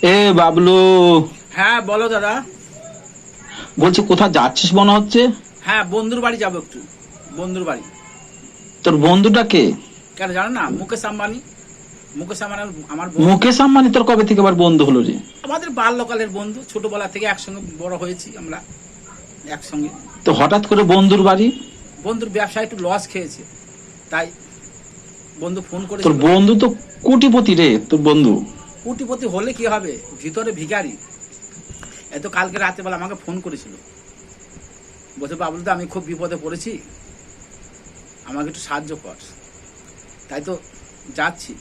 এ বাবলু, হ্যাঁ বলো দাদা। বলছি কোথায় যাচ্ছিস মনে হচ্ছে? হ্যাঁ বন্ধুর বাড়ি যাবো একটু। বন্ধুর বাড়ি। তোর বন্ধুটা কে? কেন জানো না? মুকেশ আম্বানি। মুকেশ আম্বানি আমার বন্ধু। মুকেশ আম্বানি তোর কবে থেকে আবার বন্ধু হলো রে? আমাদের বাল্যকালের বন্ধু, ছোটবেলা থেকে একসঙ্গে বড় হয়েছি আমরা একসঙ্গে। তো হঠাৎ করে বন্ধুর বাড়ি? বন্ধুর ব্যবসায় একটু লস খেয়েছে, তাই বন্ধু ফোন তোর করেছিল। বন্ধু তো কোটিপতি রে, তোর বন্ধু। কোটিপতি হলে কি হবে, ভিতরে ভিখারি। এত কালকে রাতে বেলা আমাকে ফোন করেছিল, বলছে বাবলু দা আমি খুব বিপদে পড়েছি, আমাকে একটু সাহায্য কর। তাই তো যাচ্ছি।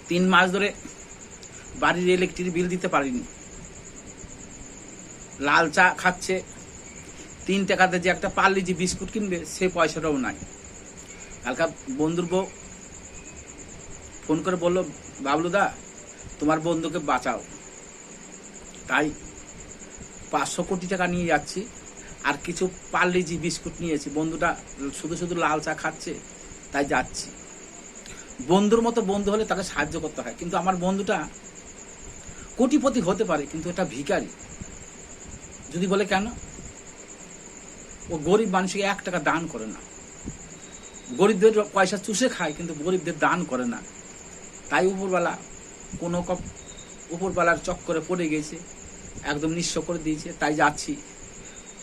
3 মাস ধরে বাড়ির ইলেকট্রিক বিল দিতে পারিনি। লাল চা খাচ্ছে, 3 টাকাতে যে একটা পার্লিজি বিস্কুট কিনবে সে পয়সাটাও নাই। কালকা বন্ধুর বউ ফোন করে বলল, বাবলু দা তোমার বন্ধুকে বাঁচাও। তাই 500 কোটি টাকা নিয়ে যাচ্ছি, আর কিছু পার্লিজি বিস্কুট নিয়েছি। বন্ধুটা শুধু শুধু লাল চা খাচ্ছে, তাই যাচ্ছি। বন্ধুর মতো বন্ধু হলে তাকে সাহায্য করতে হয়, কিন্তু আমার বন্ধুটা কোটিপতি হতে পারে কিন্তু এটা ভিখারি। যদি বলে কেন, ও গরিব মানুষকে 1 টাকা দান করে না। গরিবদের পয়সা চুষে খায় কিন্তু গরিবদের দান করে না। তাই উপরবেলা কোনো উপরবেলার চক্করে পড়ে গেছে, একদম নিঃস্ব করে দিয়েছে। তাই যাচ্ছি,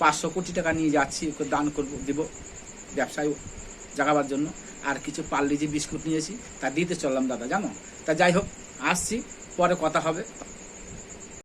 500 কোটি টাকা নিয়ে যাচ্ছি, ওকে দান করবো, দিব ব্যবসায় জাগাবার জন্য। আর কিছু পার্লিজি বিস্কুট নিয়েছি, তা দিতে চললাম দাদা, জানো। তা যাই হোক, আসছি, পরে কথা হবে।